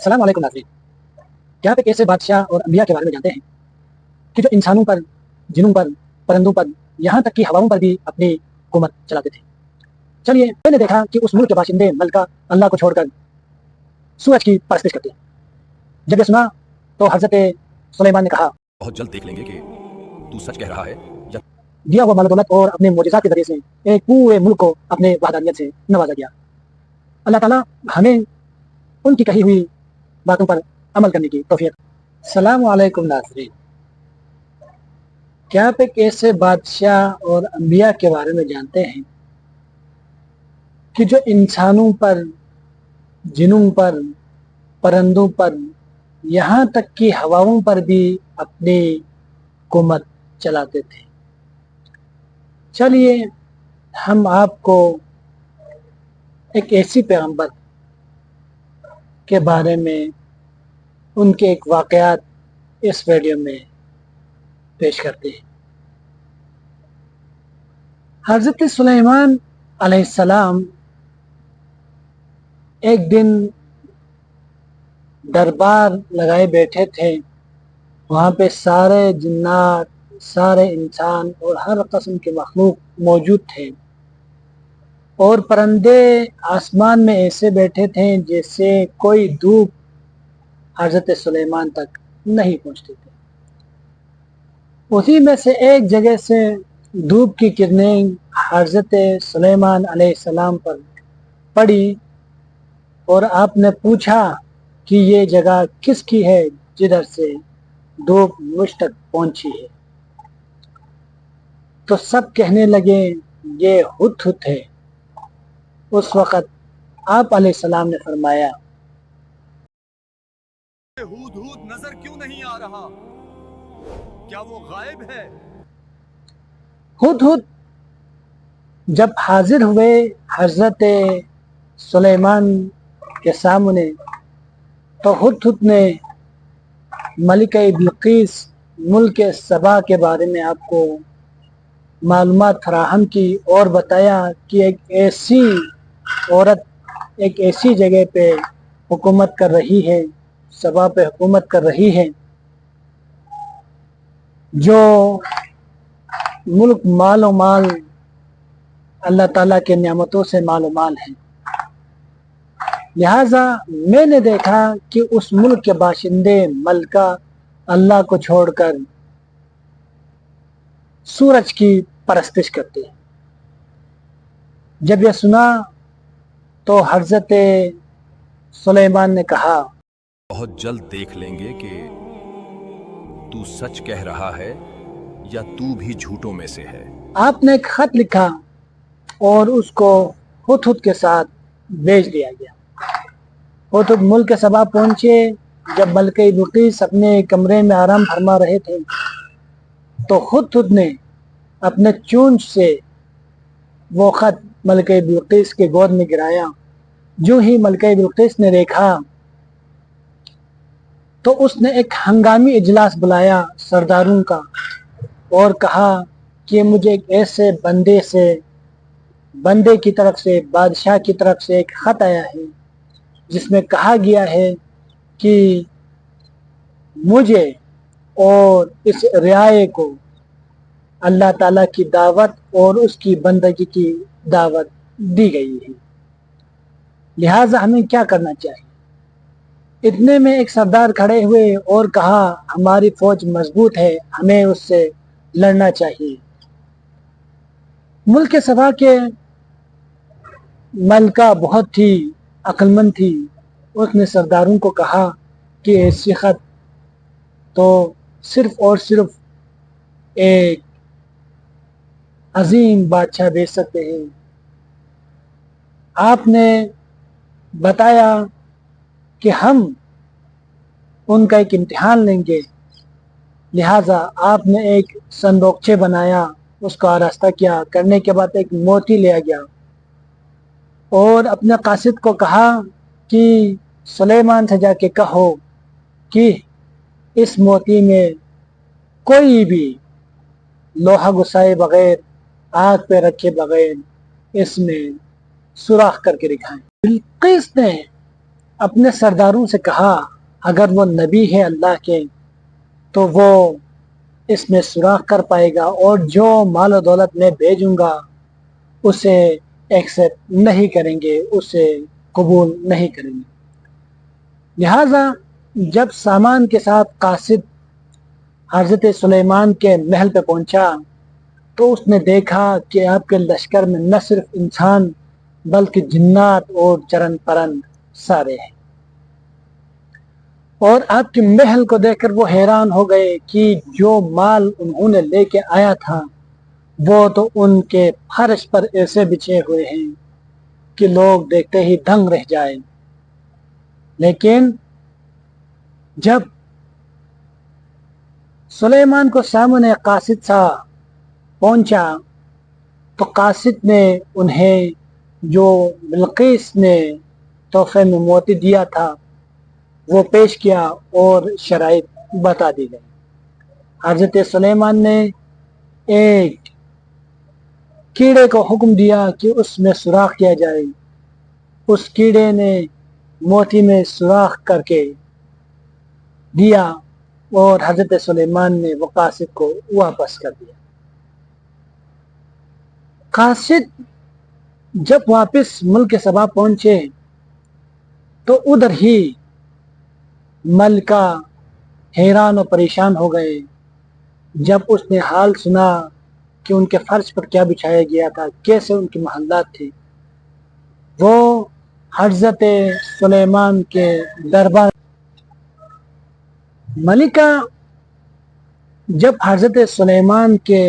अस्सलाम वालेकुम नाज़रीन। क्या आप एक ऐसे बादशाह और अंबिया के बारे में जानते हैं कि जो इंसानों पर, जिनों पर, परिंदों पर, यहाँ तक कि हवाओं पर भी अपनी हुकूमत चलाते थे। चलिए, मैंने देखा कि उस मुल्क के बाशिंदे मलका अल्लाह को छोड़कर सूरज की परस्तिश करते हैं। जब ये सुना तो हज़रत सुलेमान ने कहा, बहुत जल्द देख लेंगे कि तू सच कह रहा है या दिया हुआ माल दौलत और अपने मोजिज़ात के जरिए से एक पूरे मुल्क को अपने वहदानियत से नवाजा गया। अल्लाह ताला हमें उनकी कही हुई बातों पर अमल करने की तौफीक। सलाम वालेकुम नाज़रीन। क्या आप एक ऐसे बादशाह और अंबिया के बारे में जानते हैं कि जो इंसानों पर, जिनों पर, परिंदों पर, यहाँ तक कि हवाओं पर भी अपनी हुकूमत चलाते थे। चलिए, हम आपको एक ऐसी पैगंबर के बारे में उनके एक वाक़यात इस वीडियो में पेश करते हैं। हज़रत सुलेमान अलैहिस्सलाम एक दिन दरबार लगाए बैठे थे। वहाँ पे सारे जिन्नात, सारे इंसान और हर किस्म के मखलूक मौजूद थे और परिंदे आसमान में ऐसे बैठे थे जैसे कोई धूप हज़रत सुलेमान तक नहीं पहुँचती थी। उसी में से एक जगह से धूप की किरणें हज़रत सुलेमान अलैहिस्सलाम पर पड़ी और आपने पूछा कि ये जगह किसकी है जिधर से धूप मुझ तक पहुंची है। तो सब कहने लगे ये हुत है। उस वक़्त आप अलैहिस्सलाम ने फरमाया, हूद नजर क्यों नहीं आ रहा? क्या वो गायब है? हुद जब हाजिर हुए हज़रत सुलेमान के सामने तो हुद ने मलिका बिल्किस मुल्क सबा के बारे में आपको मालूमात फराहम की और बताया कि एक ऐसी औरत एक ऐसी जगह पे हुकूमत कर रही है, सबा पे हुकूमत कर रही है जो मुल्क मालो माल अल्लाह ताला के नियामतों से मालो माल है। लिहाजा मैंने देखा कि उस मुल्क के बाशिंदे मलका अल्लाह को छोड़कर सूरज की परस्तिश करते हैं। जब यह सुना तो हज़रत सुलेमान ने कहा, बहुत जल्द देख लेंगे कि तू सच कह रहा है या तू भी झूठों में से है। आपने एक खत लिखा और उसको हुद के साथ भेज दिया गया। हुद मुल्क सबा पहुंचे। जब मलका बिल्किस अपने कमरे में आराम फरमा रहे थे तो हुद ने अपने चूंच से वो खत मलका बिल्किस के गोद में गिराया। जो ही मलका बिल्किस ने देखा तो उसने एक हंगामी इजलास बुलाया सरदारों का और कहा कि मुझे एक ऐसे बंदे की तरफ से, बादशाह की तरफ से एक खत आया है जिसमें कहा गया है कि मुझे और इस रियाए को अल्लाह ताला की दावत और उसकी बंदगी की दावत दी गई है। लिहाजा हमें क्या करना चाहिए? इतने में एक सरदार खड़े हुए और कहा, हमारी फौज मजबूत है, हमें उससे लड़ना चाहिए। मुल्क सबा के मलका बहुत ही अक्लमंद थी। उसने सरदारों को कहा कि ऐसी खत तो सिर्फ और सिर्फ एक अजीम बादशाह भेज सकते हैं। आपने बताया कि हम उनका एक इम्तिहान लेंगे। लिहाजा आपने एक संदोकचे बनाया, उसका आरास्ता किया। करने के बाद एक मोती लिया गया और अपने कासिद को कहा कि सुलेमान से जाके कहो कि इस मोती में कोई भी लोहा घुसाए बगैर, आग पे रखे बगैर इसमें सुराख करके दिखाएं। बिल्किस ने اپنے سرداروں سے کہا اگر وہ نبی ہے اللہ کے تو وہ اس میں سوراخ کر پائے گا، اور جو مال و دولت میں بھیجوں گا اسے ایکسپٹ نہیں کریں گے، اسے قبول نہیں کریں گے۔ لہذا جب سامان کے ساتھ قاصد حضرت سلیمان کے محل پہ پہنچا تو اس نے دیکھا کہ آپ کے لشکر میں نہ صرف انسان بلکہ جنات اور چرن پرند سارے ہیں، اور آپ کے محل کو دیکھ کر وہ حیران ہو گئے کہ جو مال انہوں نے لے کے آیا تھا وہ تو ان کے فرش پر ایسے بچھے ہوئے ہیں کہ لوگ دیکھتے ہی دنگ رہ جائیں۔ لیکن جب سلیمان کو سامنے قاصد سا پہنچا تو قاصد نے انہیں جو بلقیس نے تحفے میں موتی دیا تھا وہ پیش کیا اور شرائط بتا دی گئی۔ حضرت سلیمان نے ایک کیڑے کو حکم دیا کہ اس میں سوراخ کیا جائے، اس کیڑے نے موتی میں سوراخ کر کے دیا اور حضرت سلیمان نے وہ قاصد کو واپس کر دیا۔ قاصد جب واپس ملک سبا پہنچے تو ادھر ہی ملکہ حیران و پریشان ہو گئے جب اس نے حال سنا کہ ان کے فرش پر کیا بچھایا گیا تھا، کیسے ان کے محلات تھے۔ وہ حضرت سلیمان کے دربار ملکہ جب حضرت سلیمان کے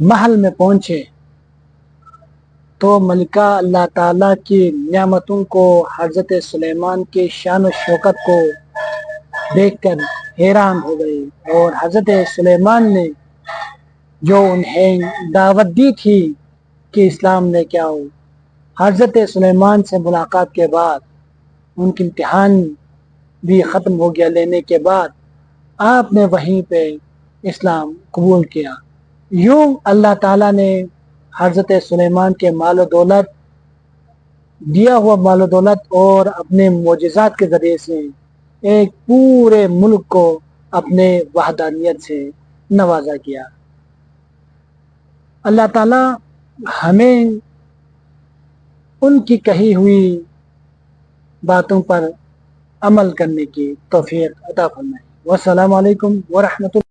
محل میں پہنچے تو ملکہ اللہ تعالیٰ کی نعمتوں کو، حضرت سلیمان کی شان و شوکت کو دیکھ کر حیران ہو گئی، اور حضرت سلیمان نے جو انہیں دعوت دی تھی کہ اسلام لے کے آؤ، حضرت سلیمان سے ملاقات کے بعد ان کی امتحان بھی ختم ہو گیا لینے کے بعد آپ نے وہیں پہ اسلام قبول کیا۔ یوں اللہ تعالیٰ نے حضرت سلیمان کے مال و دولت، دیا ہوا مال و دولت اور اپنے معجزات کے ذریعے سے ایک پورے ملک کو اپنے وحدانیت سے نوازا کیا۔ اللہ تعالیٰ ہمیں ان کی کہی ہوئی باتوں پر عمل کرنے کی توفیق عطا فرمائے۔ والسلام علیکم ورحمۃ اللہ۔